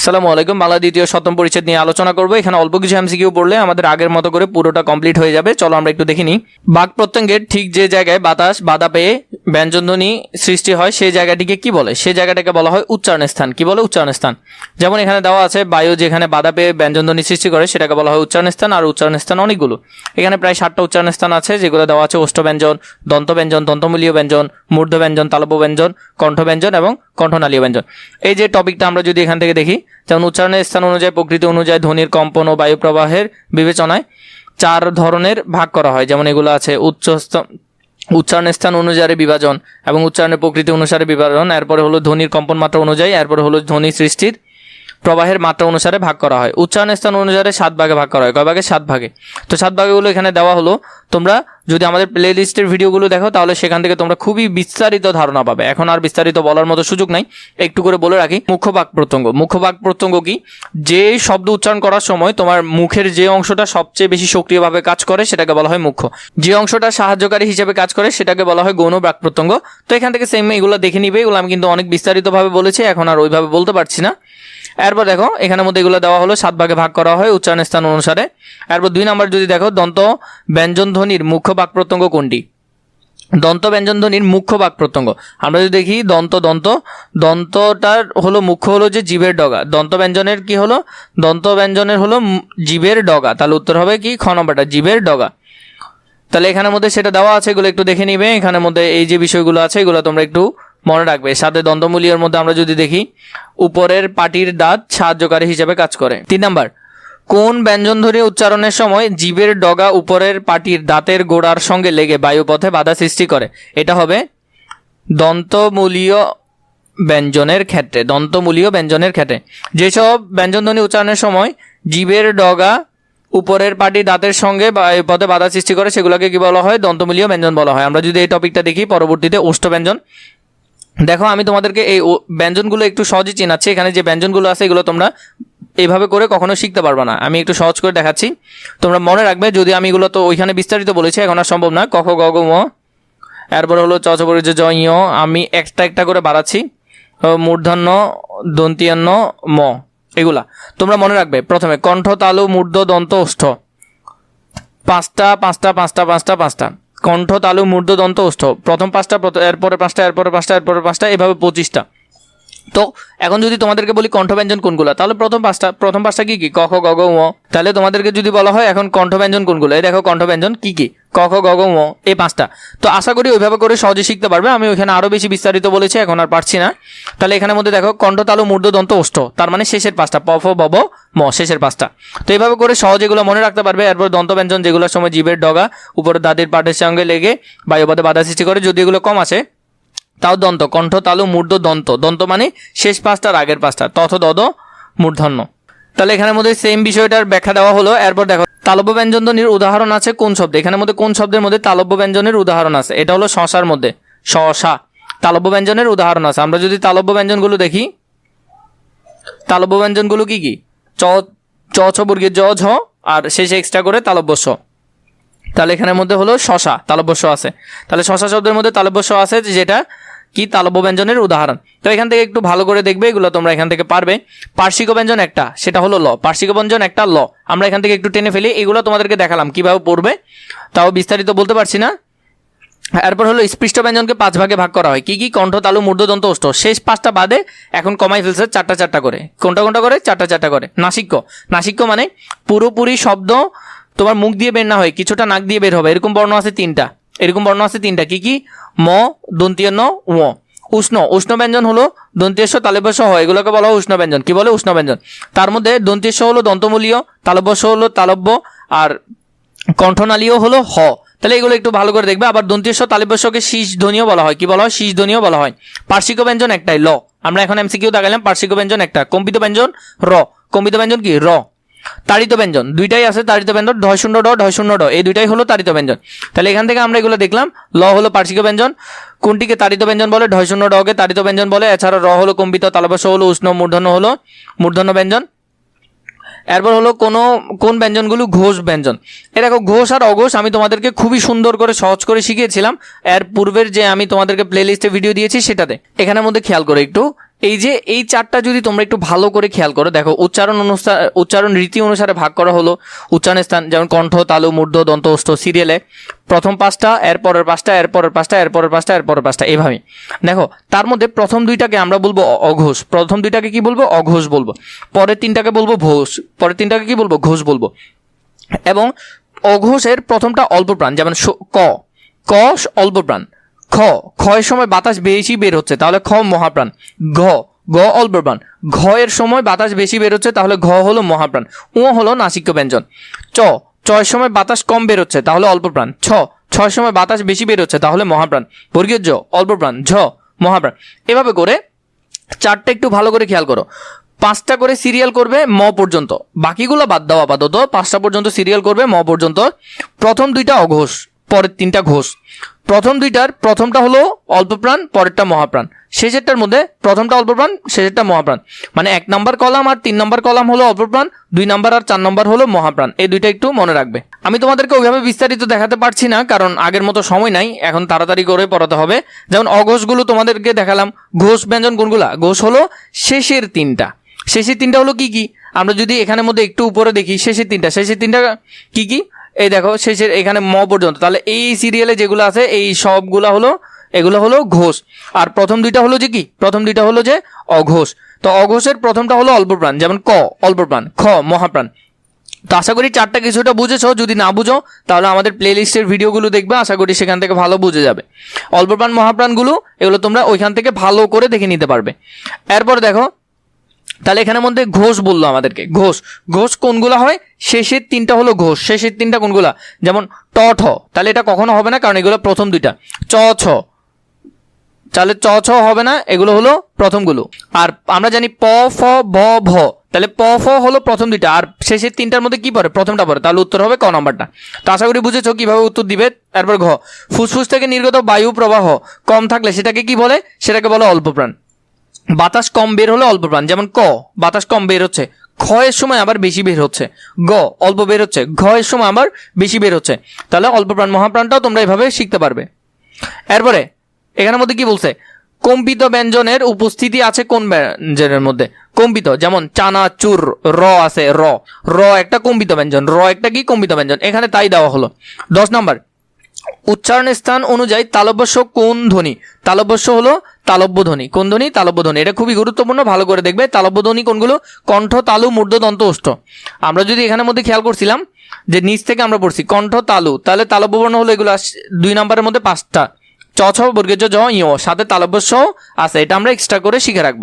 আসসালামু আলাইকুম। বাংলা দ্বিতীয় সপ্তম পরিচ্ছেদ নিয়ে আলোচনা করব। এখানে অল্প কিছু এমসিকিউ পড়লে আমাদের আগের মতো করে পুরোটা কমপ্লিট হয়ে যাবে। চলো আমরা একটু দেখে নিই। বাক প্রত্যঙ্গের ঠিক যে জায়গায় বাতাস বাধা পেয়ে ব্যঞ্জনধ্বনি সৃষ্টি হয় সেই জায়গাটিকে কি বলে? সেই জায়গাটাকে বলা হয় উচ্চারণ স্থান। কি বলে? উচ্চারণ স্থান। যেমন এখানে দেওয়া আছে বায়ু যেখানে বাধা পেয়ে ব্যঞ্জনধ্বনি সৃষ্টি করে সেটাকে বলা হয় উচ্চারণ স্থান। আর উচ্চারণ স্থান অনেকগুলো, এখানে প্রায় 7টা উচ্চারণ স্থান আছে, যেগুলো দেওয়া আছে ওষ্ঠব্যঞ্জন, দন্তব্যঞ্জন, দন্তমূলীয় ব্যঞ্জন, মূর্ধব্যঞ্জন, তালব্য ব্যঞ্জন, কণ্ঠব্যঞ্জন এবং কণ্ঠনালীয় ব্যঞ্জন। এই যে টপিকটা আমরা যদি এখান থেকে দেখি, যেমন উচ্চারণের স্থান অনুযায়ী, প্রকৃতি অনুযায়ী, ধ্বনির কম্পন ও বায়ু প্রবাহের বিবেচনায় 4 ধরনের ভাগ করা হয়। যেমন এগুলো আছে উচ্চারণের স্থান অনুযায়ী বিভাজন এবং উচ্চারণের প্রকৃতি অনুসারে বিভাজন, এরপরে হলো ধ্বনির কম্পন মাত্রা অনুযায়ী, এরপরে হলো ধ্বনি সৃষ্টির প্রবাহের মাত্রা অনুসারে ভাগ করা হয়। উচ্চারণ স্থান অনুসারে 7 ভাগে ভাগ করা হয়। কয় ভাগে? 7 ভাগে। তো 7 ভাগেগুলো এখানে দেওয়া হলো। তোমরা যদি আমাদের প্লে লিস্টের ভিডিওগুলো দেখো তাহলে সেখান থেকে তোমরা খুবই বিস্তারিত ধারণা পাবে। এখন আর বিস্তারিত বলার মতো সুযোগ নাই, একটু করে বলে রাখি। মুখ্য বাক প্রত্যঙ্গ। মুখ্য বাক প্রত্যঙ্গ কি? যে শব্দ উচ্চারণ করার সময় তোমার মুখের যে অংশটা সবচেয়ে বেশি সক্রিয়ভাবে কাজ করে সেটাকে বলা হয় মুখ্য। যে অংশটা সাহায্যকারী হিসেবে কাজ করে সেটাকে বলা হয় গৌণ বাক প্রত্যঙ্গ। তো এখান থেকে সেম এগুলো দেখে নিবে। এগুলো আমি কিন্তু অনেক বিস্তারিতভাবে বলেছি, এখন আর ওইভাবে বলতে পারছি না। এরপর দেখো এখানের মধ্যে এগুলো দেওয়া হলো 7 ভাগে ভাগ করা হয় উচ্চারণ স্থান অনুসারে। এরপর 2 নম্বর যদি দেখো, দন্ত ব্যঞ্জন ধ্বনির মুখ্য বাক প্রত্যঙ্গ কোনটি? দন্ত ব্যঞ্জন ধ্বনির মুখ্য বাক প্রত্যঙ্গ আমরা যদি দেখি, দন্তটার হলো মুখ্য হলো যে জীবের ডগা। দন্ত ব্যঞ্জনের কি হলো? দন্ত ব্যঞ্জনের হলো জীবের ডগা। তাহলে উত্তর হবে কি? খ নম্বরটা, জীবের ডগা। তাহলে এখানের মধ্যে সেটা দেওয়া আছে, এগুলো একটু দেখে নিবে। এখানের মধ্যে এই যে বিষয়গুলো আছে এগুলো তোমরা একটু মনে রাখবে। সাথে দন্তমূলীয়র মধ্যে আমরা যদি দেখি, উপরের পাটির দাঁত সাহায্যকারী হিসেবে কাজ করে। 3 নাম্বার, কোন ব্যঞ্জনধ্বনি উচ্চারণের সময় জীবের ডগা উপরের পাটির দাঁতের গোড়ার সঙ্গে লেগে বায়ুপথে বাধা সৃষ্টি করে? এটা হবে দন্তমূলীয় ব্যঞ্জনের ক্ষেত্রে। দন্তমূলীয় ব্যঞ্জনের ক্ষেত্রে যেসব ব্যঞ্জনধ্বনি উচ্চারণের সময় জীবের ডগা উপরের পাটি দাঁতের সঙ্গে বায়ুপথে বাধা সৃষ্টি করে সেগুলোকে কি বলা হয়? দন্তমূলীয় ব্যঞ্জন বলা হয়। আমরা যদি এই টপিকটা দেখি পরবর্তীতে, ওষ্ঠব্যঞ্জন। দেখো আমি তোমাদেরকে এই ব্যঞ্জনগুলো একটু সহজে চেনাচ্ছি। এখানে যে ব্যঞ্জনগুলো আছে এগুলো তোমরা এইভাবে করে কখনো শিখতে পারবে না, আমি একটু সহজ করে দেখাচ্ছি, তোমরা মনে রাখবে। যদি আমি এগুলো তো ওইখানে বিস্তারিত বলেছি, এখন আর সম্ভব না। ক খ গ ঘ ম, এরপর হলো চ ছ পরিচ জ ঞ, আমি একটা করে বাড়াচ্ছি। মূর্ধন্য, দন্তিয়ান্ন, ম, এগুলা তোমরা মনে রাখবে। প্রথমে কণ্ঠ, তালু, মূর্ধ, দন্ত, ওষ্ঠ, 5টা। কণ্ঠ, তালু, মূর্ধ, দন্ত, ওষ্ঠ, প্রথম 5টা, এরপরে 5টা, এরপরে 5টা, এরপরে 5টা, এভাবে 25টা। তো এখন যদি তোমাদেরকে বলি কণ্ঠব্যঞ্জন কোনগুলো, তাহলে প্রথম পাঁচটা কি কি? ক খ গ ঘ ম। তাহলে তোমাদেরকে যদি বলা হয় এখন কণ্ঠব্যঞ্জন কোনগুলো, এই দেখো কণ্ঠব্যঞ্জন কি কি, ক খ গ ঘ ম, এই 5টা। তো আশা করি ওইভাবে করে সহজে শিখতে পারবে। আমি ওইখানে আরো বেশি বিস্তারিত বলেছি, এখন আর পারছি না। তাহলে এখানের মধ্যে দেখো কণ্ঠ, তালু, মূর্ধ, দন্ত, ওষ্ঠ, তার মানে শেষের 5টা, প ফ ব ব ম, শেষের 5টা। তো এইভাবে করে সহজে এগুলো মনে রাখতে পারবে। এরপর দন্তব্যঞ্জন, যেগুলোর সময় জীবের ডগা উপরের দাঁতের পাটের সঙ্গে লেগে বায়ুপথে বাধা সৃষ্টি করে, যদি এগুলো কম আছে তাও দন্ত, কণ্ঠ, তালু, মূর্ধ, দন্ত। দন্ত মানে শেষ 5টার আগের 5টা, তথ, দদ, মূর্ধন্য। তাহলে এখানের মধ্যে সেম বিষয়টার ব্যাখ্যা দেওয়া হলো। এরপর দেখো তালব্য ব্যঞ্জন ধ্বনির উদাহরণ আছে কোন শব্দে? এখানের মধ্যে কোন শব্দের মধ্যে তালব্য ব্যঞ্জনের উদাহরণ আছে? এটা হলো শশার মধ্যে, শশা তালব্য ব্যঞ্জনের উদাহরণ আছে। আমরা যদি তালব্য ব্যঞ্জনগুলো দেখি, তালব্য ব্যঞ্জনগুলো কি কি? চ ছ বর্গের জ ঝ আর শেষে এক্সট্রা করে তালব্য স। তাহলে এখানের মধ্যে হলো শশা, তালব্য স আছে। তাহলে শশা শব্দের মধ্যে তালব্য স আছে, যেটা কি? তালব্য ব্যঞ্জনের উদাহরণ। তো এখান থেকে একটু ভালো করে দেখবে, এগুলো তোমরা এখান থেকে পারবে। পার্শ্বিক ব্যঞ্জন একটা, সেটা হলো ল। পার্শ্বিক ব্যঞ্জন একটা ল, আমরা এখান থেকে একটু টেনে ফেলি। এগুলো তোমাদেরকে দেখালাম কিভাবে পড়বে, তাও বিস্তারিত বলতে পারছি না। এরপর হলো স্পৃষ্ট ব্যঞ্জনকে 5 ভাগে ভাগ করা হয়। কি কি? কণ্ঠ, তালু, মূর্ধ, দন্ত, ওষ্ঠ। শেষ 5টা বাদে এখন কমাই ফেলছে 4টা করে। কোনটা করে? 4টা করে। নাসিক্য মানে পুরোপুরি শব্দ তোমার মুখ দিয়ে বের না হয়, কিছুটা নাক দিয়ে বের হবে, এরকম বর্ণ আছে 3টা। কি কি? ম, দন্তিয়ান্ন, ও। উষ্ণ ব্যঞ্জন হলো দন্ত্যস্ব, তালব্যস্ব হয়, এগুলোকে বলা হয় উষ্ণ ব্যঞ্জন। কি বলে? উষ্ণ ব্যঞ্জন। তার মধ্যে দন্ত্যস্ব হলো দন্তমূলীয়, তালব্যস্ব হলো তালব্য, আর কণ্ঠনালীয় হলো হ। তাহলে এগুলো একটু ভালো করে দেখবে। আবার দন্ত্যস্ব, তালব্যস্বকে শীষ ধ্বনিও বলা হয়। কি বলা হয়? শীষ ধ্বনিও বলা হয়। পার্শ্বিক ব্যঞ্জন একটাই, ল। আমরা এখন এমসিকিউ দেখালাম, পার্শ্বিক ব্যঞ্জন একটা। কম্পিত ব্যঞ্জন র। কম্পিত ব্যঞ্জন কি? র। তাড়িত ব্যঞ্জন দুইটাই আছে, তাড়িত ব্যঞ্জন ঢ শূন্য ড, এই দুইটাই হলো তাড়িত ব্যঞ্জন। তাহলে এখান থেকে আমরা এগুলো দেখলাম। ল হলো পার্শ্বিক ব্যঞ্জন, কোনটিকে তাড়িত ব্যঞ্জন বলে? ঢ শূন্য ডকে তাড়িত ব্যঞ্জন বলে। এছাড়া র হলো কম্পিত, তালব্য হলো উষ্ণ, মূর্ধন্য হলো মূর্ধন্য ব্যঞ্জন। এরপর হলো কোন ব্যঞ্জনগুলো ঘোষ ব্যঞ্জন। দেখো ঘোষ আর অঘোষ আমি তোমাদেরকে খুবই সুন্দর করে সহজ করে শিখিয়েছিলাম এর পূর্বের যে আমি তোমাদেরকে প্লে লিস্টে ভিডিও দিয়েছি সেটাতে। এখানের মধ্যে খেয়াল করে একটু, এই যে এই চারটা যদি তোমরা একটু ভালো করে খেয়াল করো, দেখো উচ্চারণ রীতি অনুসারে ভাগ করা হলো উচ্চারণ স্থান, যেমন কণ্ঠ, তালু, মূর্ধ, দন্ত, ওষ্ঠ সিরিয়ালে প্রথম পাঁচটা, এরপরের পাঁচটা, এরপরের পাঁচটা, এরপরের পাঁচটা, এরপরের পাঁচটা, এভাবে। দেখো তার মধ্যে প্রথম দুইটাকে আমরা বলবো অঘোষ, প্রথম দুইটাকে কি বলবো? অঘোষ বলবো। পরের তিনটাকে বলবো ঘোষ, পরের তিনটাকে কি বলবো? ঘোষ বলবো। এবং অঘোষের প্রথমটা অল্প প্রাণ, যেমন ক, ক অল্প প্রাণ। ক্ষয়ের সময় বাতাস বেশি বের হচ্ছে, তাহলে খ মহাপ্রাণ। ঘ অল্প প্রাণ, ঘ এর সময় বাতাস বেশি বের হচ্ছে, তাহলে ঘ হলো মহাপ্রাণ। উ হলো নাসিক্য ব্যঞ্জন। চয়ের সময় বাতাস কম বের হচ্ছে, তাহলে অল্প প্রাণ। ছয়ের সময় বাতাস বেশি বের হচ্ছে, তাহলে মহাপ্রাণ। বর্গীয় জ অল্প প্রাণ, ঝ মহাপ্রাণ। এভাবে করে চারটা একটু ভালো করে খেয়াল করো। 5টা করে সিরিয়াল করবে ম পর্যন্ত, বাকিগুলো বাদ দাও আপাতত। 5টা পর্যন্ত সিরিয়াল করবে ম পর্যন্ত। প্রথম দুইটা অঘোষ, পরের তিনটা ঘোষ। প্রথম দুইটার প্রথমটা হলো অল্প প্রাণ, পরেরটা মহাপ্রাণ। শেষেরটার মধ্যে প্রথমটা অল্প প্রাণ, শেষেরটা মহাপ্রাণ। মানে 1 নম্বর কলাম আর 3 নম্বর কলাম হলো অল্প প্রাণ, 2 নম্বর আর 4 নম্বর হলো মহাপ্রাণ। এই দুইটা একটু মনে রাখবে। আমি তোমাদেরকে ওইভাবে বিস্তারিত দেখাতে পারছি না, কারণ আগের মতো সময় নাই, এখন তাড়াতাড়ি করে পড়াতে হবে। যেমন অঘোষগুলো তোমাদেরকে দেখালাম। ঘোষ ব্যঞ্জন কোনগুলা? ঘোষ হলো শেষের তিনটা। শেষের তিনটা হলো কি কি? আমরা যদি এখানের মধ্যে একটু উপরে দেখি, শেষের তিনটা কি কি? এই দেখো শেষের এখানে ম পর্যন্ত, তাহলে এই সিরিয়ালে যেগুলো আছে এই সবগুলা হলো, এগুলো হলো ঘোষ। আর প্রথম দুইটা হলো যে কি? প্রথম দুইটা হলো যে অঘোষ। তো অঘোষের প্রথমটা হলো অল্প প্রাণ, যেমন ক অল্প প্রাণ, খ মহাপ্রাণ। তো আশা করি চারটা কিছুটা বুঝেছো। যদি না বুঝো তাহলে আমাদের প্লে লিস্টের ভিডিওগুলো দেখবে, আশা করি সেখান থেকে ভালো বুঝে যাবে। অল্প প্রাণ, মহাপ্রাণগুলো এগুলো তোমরা ওইখান থেকে ভালো করে দেখে নিতে পারবে। এরপরে দেখো, তাহলে এখানের মধ্যে ঘোষ বললো আমাদেরকে। ঘোষ কোনগুলা হয়? শেষের তিনটা হলো ঘোষ। শেষের তিনটা কোনগুলা? যেমন ট ঠ, তাহলে এটা কখনো হবে না, কারণ এগুলো প্রথম দুইটা। চ ছ, তাহলে চ ছ হবে না, এগুলো হলো প্রথমগুলো। আর আমরা জানি প ফ ভ ভ, তাহলে প ফ হলো প্রথম দুইটা, আর শেষের তিনটার মধ্যে কি পড়ে? প্রথমটা পড়ে, তাহলে উত্তর হবে ক নাম্বারটা। তো আশা করি বুঝেছো কিভাবে উত্তর দিবে। তারপর ঘ, ফুসফুস থেকে নির্গত বায়ু প্রবাহ কম থাকলে সেটাকে কি বলে? সেটাকে বলে অল্প প্রাণ। বাতাস কম বের হলে অল্প প্রাণ, যেমন ক বাতাস কম বের হচ্ছে, খ এর সময় আবার বেশি বের হচ্ছে। গ অল্প বের হচ্ছে, ঘ এর সময় আবার বেশি বের হচ্ছে। তাহলে অল্প প্রাণ মহাপ্রাণটাও তোমরা এভাবে শিখতে পারবে। এরপরে এখানের মধ্যে কি বলছে? কম্পিত ব্যঞ্জনের উপস্থিতি আছে কোন ব্যঞ্জনের মধ্যে? কম্পিত, যেমন চানাচুর, র আছে, র একটা কম্পিত ব্যঞ্জন, র একটা কি? কম্পিত ব্যঞ্জন। এখানে তাই দেওয়া হলো। 10 নম্বর, উচ্চারণ স্থান অনুযায়ী তালব্যস্য কোন ধ্বনি? তালব্যস্য হলো তালব্য ধ্বনি। কোন ধ্বনি? তালব্য ধ্বনি। এটা খুবই গুরুত্বপূর্ণ, ভালো করে দেখবে। তালব্য ধ্বনি কোনগুলো? কণ্ঠ, তালু, মূর্ধ, দন্ত, ওষ্ঠ। আমরা যদি এখানের মধ্যে খেয়াল করছিলাম যে নিচ থেকে আমরা পড়ছি কণ্ঠ, তালু, তাহলে তালব্য বর্ণ হলো এগুলো 2 নম্বরের মধ্যে 5টা। চ ছ বর্গের জ ই, সাথে তালব্যস্য আছে, এটা আমরা এক্সট্রা করে শিখে রাখবো।